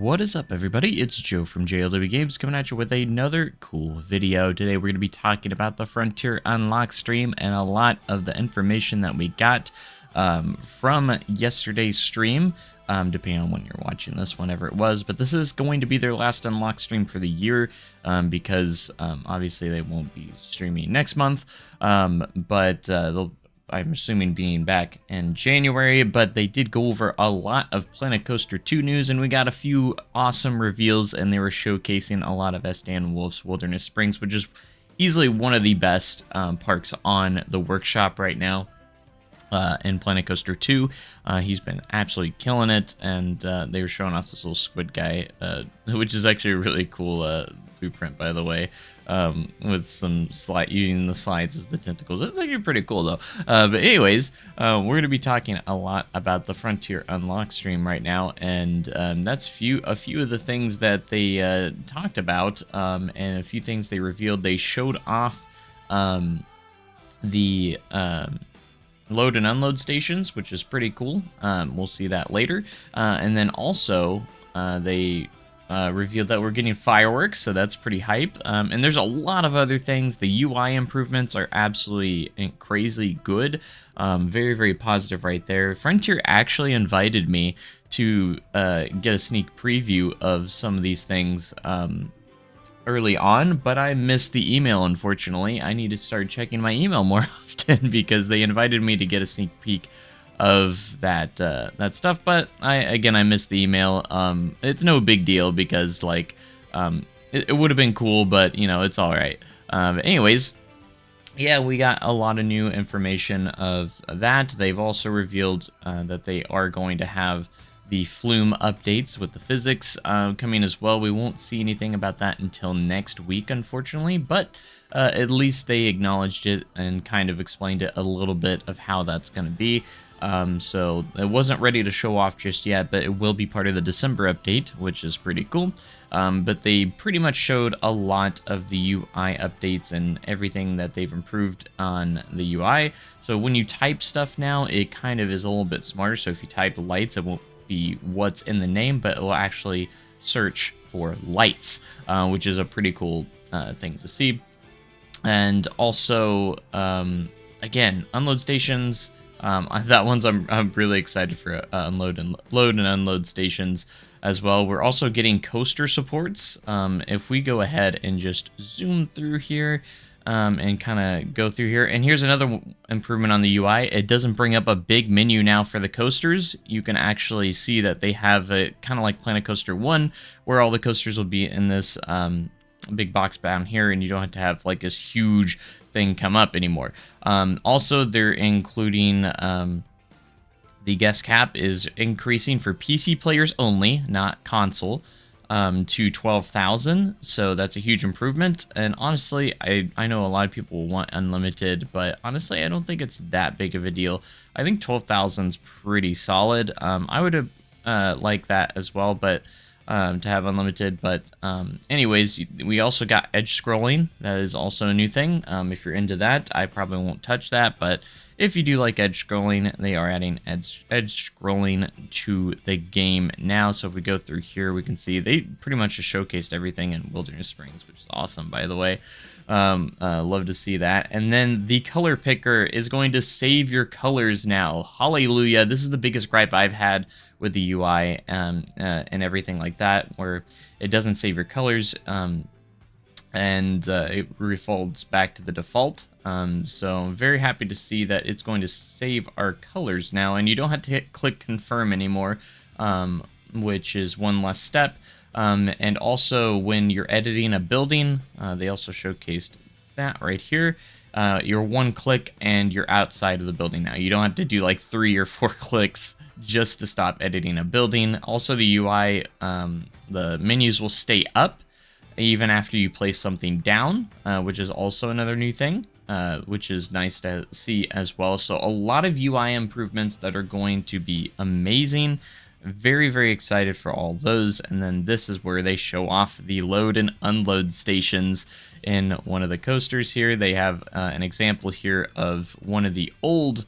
What is up, everybody? It's Joe from JLW Games coming at you with another cool video. Today we're going to be talking about the Frontier Unlock stream and a lot of the information that we got from yesterday's stream, depending on when you're watching this, whenever it was. But this is going to be their last Unlock stream for the year because obviously they won't be streaming next month, but they'll, I'm assuming, being back in January, but they did go over a lot of Planet Coaster 2 news, and we got a few awesome reveals, and they were showcasing a lot of Estan Wolf's Wilderness Springs, which is easily one of the best parks on the workshop right now. In Planet Coaster 2, he's been absolutely killing it, and they were showing off this little squid guy, which is actually a really cool blueprint, by the way, with some using the slides as the tentacles. It's actually pretty cool, though. But anyways, we're going to be talking a lot about the Frontier Unlock stream right now, and that's a few of the things that they talked about, and a few things they revealed. They showed off the load and unload stations, which is pretty cool. We'll see that later. And then also they revealed that we're getting fireworks, so that's pretty hype. And there's a lot of other things. The UI improvements are absolutely crazy good. Very, very positive right there. Frontier actually invited me to get a sneak preview of some of these things early on, but I missed the email, unfortunately. I need to start checking my email more often because they invited me to get a sneak peek of that that stuff, but I missed the email. It's no big deal because like it would have been cool, but you know, it's all right. Anyways, yeah, we got a lot of new information of that. They've also revealed that they are going to have the Flume updates with the physics coming as well. We won't see anything about that until next week, unfortunately, but at least they acknowledged it and kind of explained it a little bit of how that's going to be. So it wasn't ready to show off just yet, but it will be part of the December update, which is pretty cool. But they pretty much showed a lot of the UI updates and everything that they've improved on the UI. So when you type stuff now, it kind of is a little bit smarter. So if you type lights, it won't be what's in the name, but it will actually search for lights, which is a pretty cool thing to see. And also, again, unload stations. That one's I'm really excited for load and unload stations as well. We're also getting coaster supports. If we go ahead and just zoom through here and kind of go through here, and here's another improvement on the UI. It doesn't bring up a big menu now for the coasters. You can actually see that they have a kind of like Planet Coaster 1, where all the coasters will be in this big box down here, and you don't have to have like this huge thing come up anymore. Also, they're including the guest cap is increasing for PC players only, not console, to 12,000. So that's a huge improvement. And honestly, I know a lot of people will want unlimited, but honestly, I don't think it's that big of a deal. I think 12,000 is pretty solid. I would have liked that as well, but to have unlimited. But anyways, we also got edge scrolling. That is also a new thing. If you're into that, I probably won't touch that, but if you do like edge scrolling, they are adding edge scrolling to the game now. So if we go through here, we can see they pretty much just showcased everything in Wilderness Springs, which is awesome, by the way. Love to see that. And then the color picker is going to save your colors now. Hallelujah. This is the biggest gripe I've had with the UI and everything like that, where it doesn't save your colors and it refolds back to the default. So I'm very happy to see that it's going to save our colors now, and you don't have to click confirm anymore, which is one less step. And also when you're editing a building, they also showcased that right here. You're one click and you're outside of the building now. You don't have to do like 3 or 4 clicks just to stop editing a building. Also, the UI, the menus will stay up even after you place something down, which is also another new thing, which is nice to see as well. So a lot of UI improvements that are going to be amazing. Very, very excited for all those. And then this is where they show off the load and unload stations in one of the coasters here. They have an example here of one of the old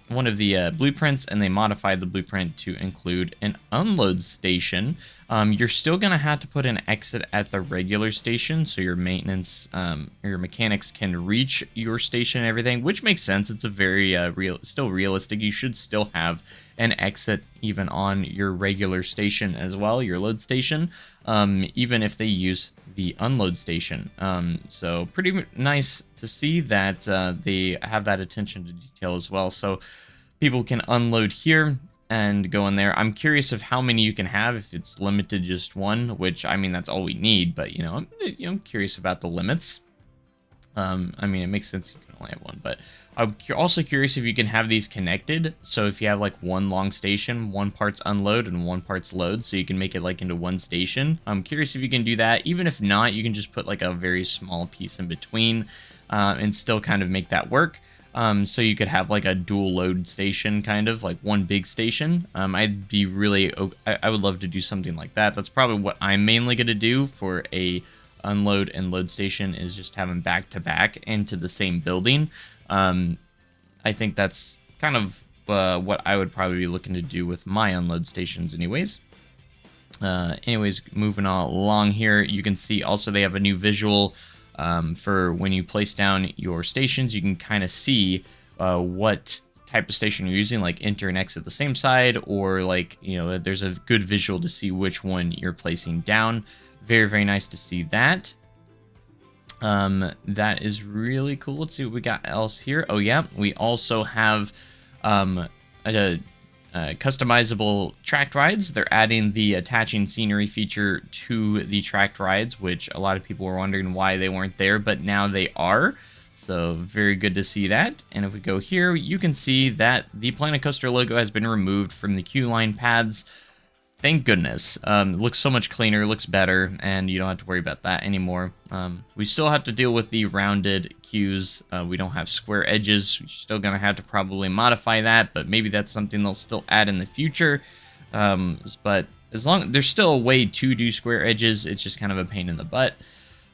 one of the blueprints, and they modified the blueprint to include an unload station. You're still going to have to put an exit at the regular station so your maintenance or your mechanics can reach your station and everything, which makes sense. It's a very still realistic. You should still have an exit even on your regular station as well, your load station, even if they use the unload station. So pretty nice to see that they have that attention to detail as well. So people can unload here and go in there. I'm curious of how many you can have, if it's limited just one, which, I mean, that's all we need, but, I'm curious about the limits. I mean, it makes sense you can only have one, but I'm also curious if you can have these connected. So if you have like one long station, one part's unload and one part's load, so you can make it like into one station. I'm curious if you can do that. Even if not, you can just put like a very small piece in between and still kind of make that work. So you could have like a dual load station, kind of like one big station. I'd be really, I would love to do something like that. That's probably what I'm mainly going to do for a unload and load station, is just have them back to back into the same building. I think that's kind of what I would probably be looking to do with my unload stations anyways. Moving on along here, you can see also they have a new visual for when you place down your stations. You can kind of see what type of station you're using, like enter and exit the same side, or like, there's a good visual to see which one you're placing down. Very, very nice to see that. That is really cool. Let's see what we got else here. Oh yeah, we also have customizable tracked rides. They're adding the attaching scenery feature to the tracked rides, which a lot of people were wondering why they weren't there, but now they are. So very good to see that. And if we go here, you can see that the Planet Coaster logo has been removed from the queue line paths. Thank goodness. It looks so much cleaner, looks better, and you don't have to worry about that anymore. We still have to deal with the rounded queues. We don't have square edges. We're still going to have to probably modify that, but maybe that's something they'll still add in the future. But as long there's still a way to do square edges, it's just kind of a pain in the butt.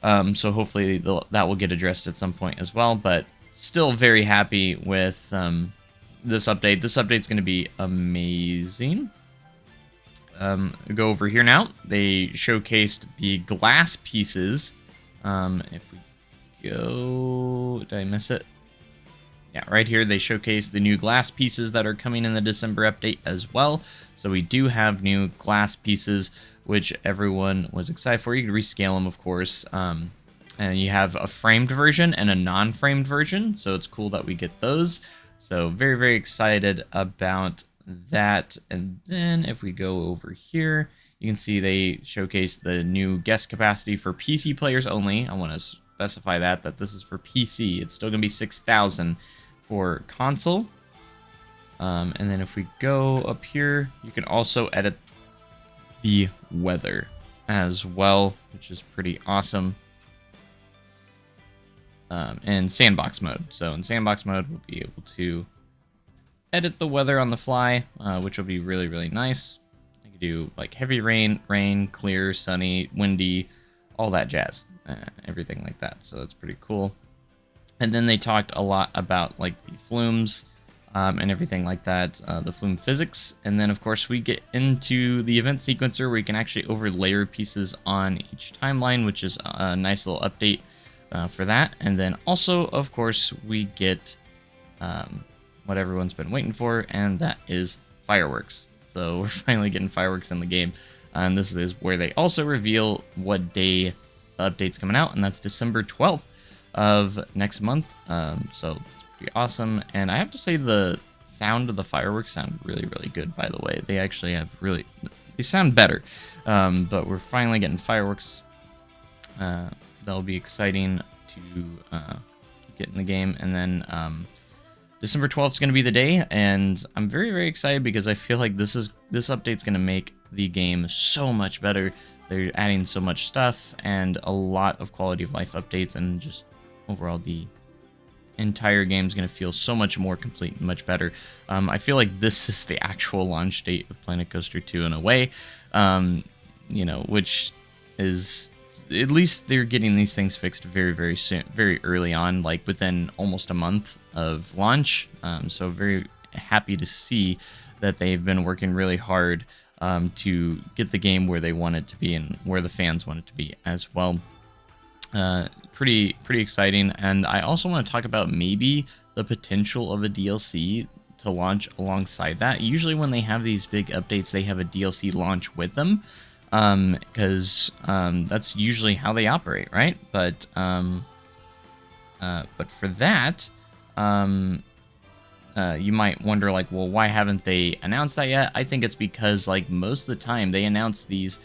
So hopefully that will get addressed at some point as well, but still very happy with this update. This update's going to be amazing. Go over here now. They showcased the glass pieces. If we go, did I miss it? Yeah, right here they showcased the new glass pieces that are coming in the December update as well. So we do have new glass pieces, which everyone was excited for. You can rescale them, of course. And you have a framed version and a non-framed version. So it's cool that we get those. So very, very excited about that. And then if we go over here, you can see they showcase the new guest capacity for PC players only. I want to specify that this is for PC. It's still gonna be 6,000 for console. And then if we go up here, you can also edit the weather as well, which is pretty awesome. In sandbox mode. So in sandbox mode, we'll be able to edit the weather on the fly, which will be really, really nice. You can do like heavy rain, clear, sunny, windy, all that jazz, everything like that. So that's pretty cool. And then they talked a lot about like the flumes and everything like that, the flume physics. And then of course we get into the event sequencer where you can actually overlay pieces on each timeline, which is a nice little update for that. And then also, of course, we get what everyone's been waiting for, and that is fireworks. So we're finally getting fireworks in the game, and this is where they also reveal what day the update's coming out, and that's December 12th of next month. So it's pretty awesome, and I have to say the sound of the fireworks sound really, really good, by the way. They actually have they sound better, but we're finally getting fireworks. That'll be exciting to get in the game, and then December 12th is going to be the day, and I'm very, very excited because I feel like this update's going to make the game so much better. They're adding so much stuff and a lot of quality of life updates, and just overall the entire game is going to feel so much more complete and much better. I feel like this is the actual launch date of Planet Coaster 2 in a way, which is, at least they're getting these things fixed very, very soon, very early on, like within almost a month of launch. So very happy to see that they've been working really hard to get the game where they want it to be and where the fans want it to be as well. Pretty exciting. And I also want to talk about maybe the potential of a DLC to launch alongside that. Usually when they have these big updates, they have a DLC launch with them, because that's usually how they operate, right? But for that, you might wonder, like, well, why haven't they announced that yet? I think it's because, like, most of the time they announce these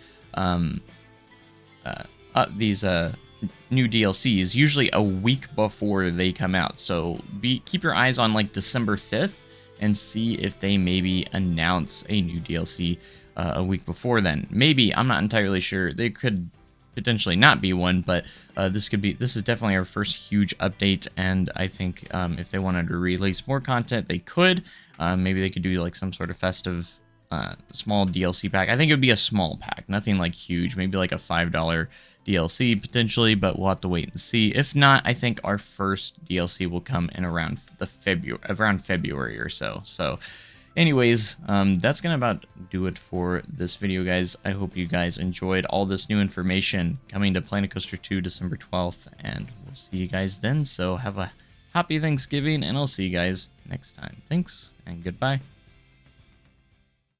new DLCs usually a week before they come out. So keep your eyes on like December 5th and see if they maybe announce a new DLC a week before then. Maybe, I'm not entirely sure. They could potentially not be one, but this is definitely our first huge update, and I think if they wanted to release more content, they could. Maybe they could do like some sort of festive small DLC pack. I think it would be a small pack, nothing like huge, maybe like a $5 DLC potentially, but we'll have to wait and see. If not, I think our first DLC will come in around February or so. So anyways, that's gonna about do it for this video, guys. I hope you guys enjoyed all this new information coming to Planet Coaster 2 December 12th, and we'll see you guys then. So have a happy Thanksgiving, and I'll see you guys next time. Thanks, and goodbye.